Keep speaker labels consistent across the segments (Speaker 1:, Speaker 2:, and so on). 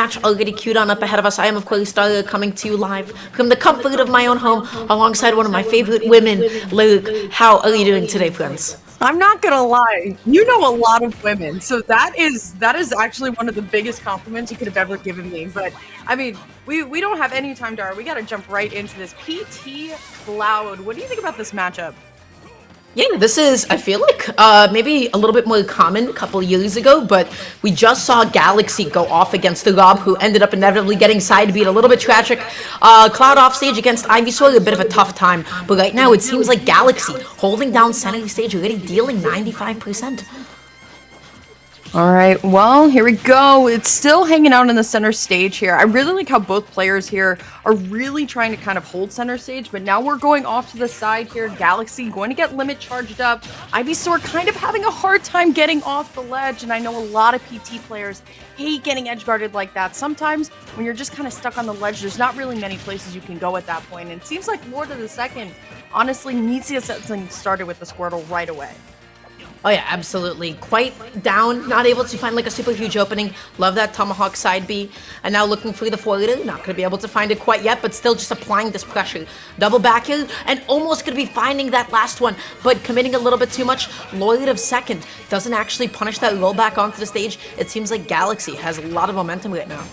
Speaker 1: match already queued on up ahead of us. I am, of course, Daria, coming to you live from the comfort of my own home alongside one of my favorite women, Luke. How are you doing today, friends?
Speaker 2: I'm not gonna lie, you know a lot of women, so that is actually one of the biggest compliments you could have ever given me. But I mean, we don't have any time, Dara. We got to jump right into this. PT Cloud. What do you think about this matchup?
Speaker 1: Yeah, this is, I feel like, maybe a little bit more common a couple years ago, but we just saw Galaxy go off against the Rob, who ended up inevitably getting side beat, a little bit tragic. Cloud off stage against Ivysaur, a bit of a tough time, but right now it seems like Galaxy holding down center stage, already dealing 95%.
Speaker 2: All right, well, here we go. It's still hanging out in the center stage here. I really like how both players here are really trying to kind of hold center stage, but now we're going off to the side here. Galaxy going to get limit charged up. Ivysaur kind of having a hard time getting off the ledge, and I know a lot of PT players hate getting edge guarded like that. Sometimes when you're just kind of stuck on the ledge, there's not really many places you can go at that point, and it seems like LordOf2nd honestly needs to get something started with the Squirtle right away.
Speaker 1: Oh yeah, absolutely. Quite down, not able to find like a super huge opening. Love that Tomahawk side B. And now looking for the forwarder. Not going to be able to find it quite yet, but still just applying this pressure. Double back here, and almost going to be finding that last one, but committing a little bit too much. LordOf2nd doesn't actually punish that rollback onto the stage. It seems like Galaxy has a lot of momentum right now.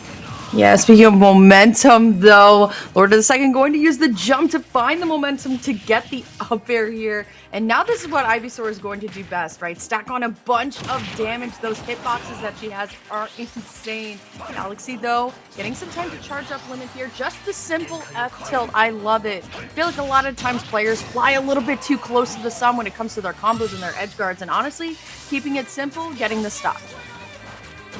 Speaker 2: Yeah, speaking of momentum, though, LordOf2nd going to use the jump to find the momentum to get the up air here. And now this is what Ivysaur is going to do best, right? Stack on a bunch of damage. Those hitboxes that she has are insane. Galaxy, though, getting some time to charge up limit here. Just the simple F tilt. I love it. I feel like a lot of times players fly a little bit too close to the sun when it comes to their combos and their edge guards. And honestly, keeping it simple, getting the stop.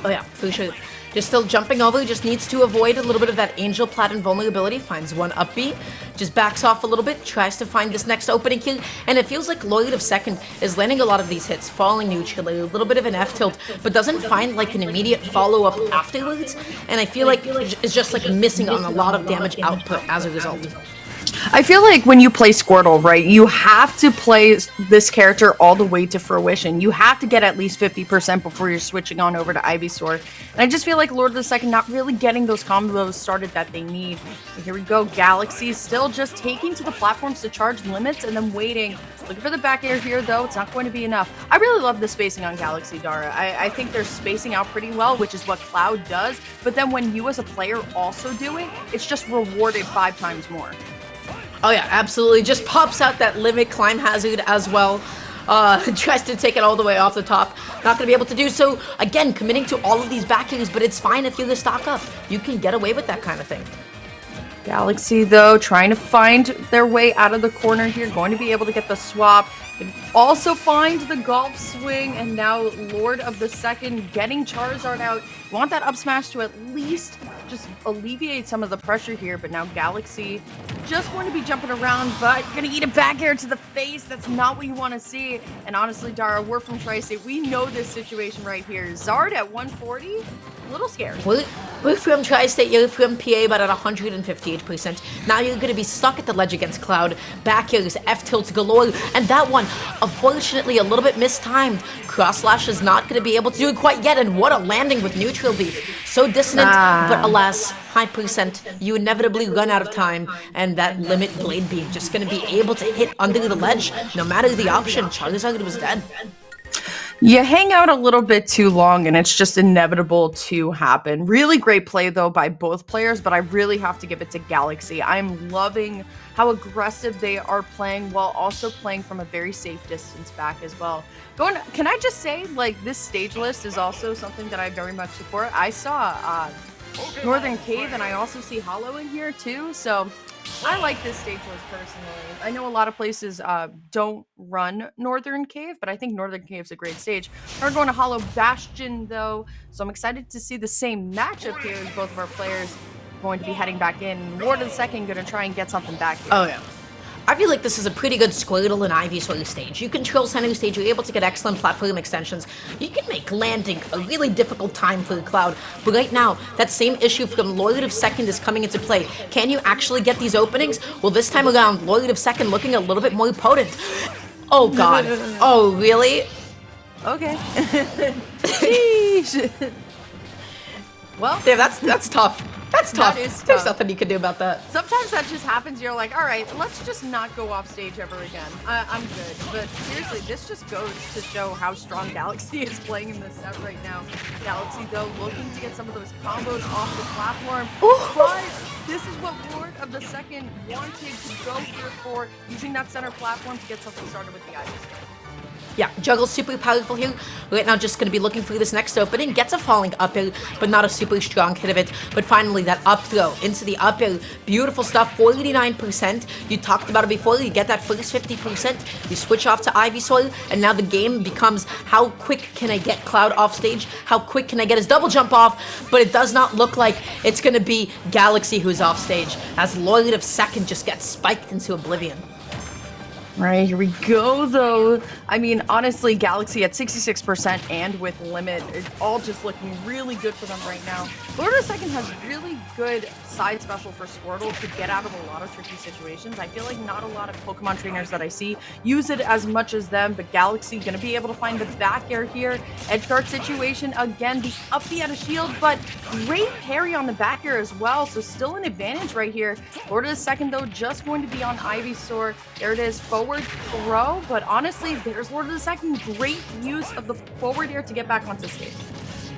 Speaker 1: Oh yeah, for sure. Just still jumping over, just needs to avoid a little bit of that Angel Plat invulnerability, finds one up B, just backs off a little bit, tries to find this next opening here, and it feels like LordOf2nd is landing a lot of these hits, falling neutrally, a little bit of an F tilt, but doesn't find like an immediate follow-up afterwards, and I feel like it's just like missing on a lot of damage output as a result.
Speaker 2: I feel like when you play Squirtle, right, you have to play this character all the way to fruition. You have to get at least 50% before you're switching on over to Ivysaur. And I just feel like LordOf2nd not really getting those combos started that they need. And here we go, Galaxy still just taking to the platforms to charge limits and then waiting. Looking for the back air here, though. It's not going to be enough. I really love the spacing on Galaxy, Dara. I think they're spacing out pretty well, which is what Cloud does. But then when you as a player also do it, it's just rewarded 5 times more.
Speaker 1: Oh yeah, absolutely. Just pops out that limit climb hazard as well. Tries to take it all the way off the top. Not going to be able to do so. Again, committing to all of these back airs, but it's fine if you're the stock up. You can get away with that kind of thing.
Speaker 2: Galaxy, though, trying to find their way out of the corner here. Going to be able to get the swap. Also find the golf swing, and now LordOf2nd getting Charizard out. You want that up smash to at least just alleviate some of the pressure here, but now Galaxy just going to be jumping around, but gonna eat a back air to the face. That's not what you want to see. And honestly, Dara, we're from Tri-State. We know this situation right here. Zard at 140, a little scary.
Speaker 1: We're from Tri-State, you're from PA, but at 158%. Now you're gonna be stuck at the ledge against Cloud. Back airs, F tilts galore, and that one, unfortunately, a little bit mistimed. Cross slash is not gonna be able to do it quite yet, and what a landing with neutral B. So dissonant, but alas, high percent, you inevitably run out of time, and that limit blade beam just gonna be able to hit under the ledge, no matter the option. Charizard was dead.
Speaker 2: You hang out a little bit too long and it's just inevitable to happen. Really great play though by both players, but I really have to give it to Galaxy. I'm loving how aggressive they are playing while also playing from a very safe distance back as well. Can I just say, like, this stage list is also something that I very much support. I saw Northern Cave and I also see Hollow in here too, so I like this stage list personally. I know a lot of places don't run Northern Cave, but I think Northern Cave's a great stage. We're going to Hollow Bastion, though, so I'm excited to see the same matchup here as both of our players going to be heading back in. LordOf2nd going to try and get something back here.
Speaker 1: Oh, yeah. I feel like this is a pretty good Squirtle and Ivysaur stage. You control center stage, you're able to get excellent platform extensions. You can make landing a really difficult time for the Cloud. But right now, that same issue from LordOf2nd is coming into play. Can you actually get these openings? Well, this time around, LordOf2nd looking a little bit more potent. Oh, God. Oh, really?
Speaker 2: Okay. Sheesh. Well,
Speaker 1: Damn, that's tough. That's tough.
Speaker 2: That is
Speaker 1: There's
Speaker 2: tough.
Speaker 1: nothing you can do about that.
Speaker 2: sometimes that just happens. You're like, all right, let's just not go off stage ever again. I'm good. But seriously, this just goes to show how strong Galaxy is playing in this set right now. Galaxy, though, looking to get some of those combos off the platform. But this is what Lord of the 2nd wanted to go here for, using that center platform to get something started with the Ivy.
Speaker 1: Yeah, Juggle's super powerful here. Right now, just going to be looking for this next opening. Gets a falling up air, but not a super strong hit of it. But finally, that up throw into the up air. Beautiful stuff, 49%. You talked about it before. You get that first 50%. You switch off to Ivysaur, and now the game becomes how quick can I get Cloud off stage? How quick can I get his double jump off? But it does not look like it's going to be Galaxy who's off stage, as Lord of 2nd just gets spiked into oblivion.
Speaker 2: Right, here we go, though. I mean, honestly, Galaxy at 66% and with Limit, it's all just looking really good for them right now. LordOf2nd has really good side special for Squirtle to get out of a lot of tricky situations. I feel like not a lot of Pokemon trainers that I see use it as much as them, but Galaxy going to be able to find the back air here. Edgeguard situation, again, the up B out of shield, but great parry on the back air as well, so still an advantage right here. LordOf2nd, though, just going to be on Ivysaur. There it is, forward throw, but honestly, there's LordOf2nd. Great use of the forward air to get back onto stage.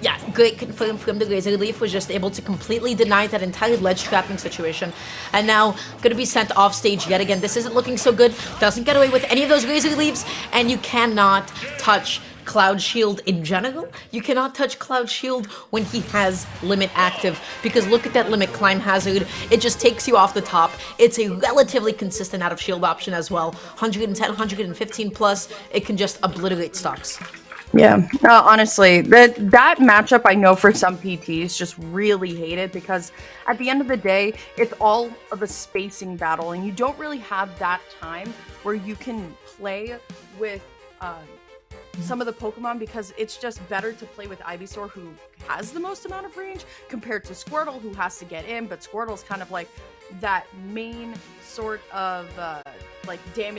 Speaker 1: Yeah, great confirm from the Razor Leaf, was just able to completely deny that entire ledge trapping situation. And now, gonna be sent off stage yet again. This isn't looking so good. Doesn't get away with any of those Razor Leaves, and you cannot touch Cloud Shield in general. You cannot touch Cloud Shield when he has Limit active, because look at that Limit climb hazard. It just takes you off the top. It's a relatively consistent out of shield option as well. 110, 115 plus, it can just obliterate stocks.
Speaker 2: Yeah, honestly, that matchup, I know for some PTs just really hate it, because at the end of the day, it's all of a spacing battle, and you don't really have that time where you can play with some of the Pokemon, because it's just better to play with Ivysaur, who has the most amount of range, compared to Squirtle, who has to get in, but Squirtle's kind of like that main sort of like damage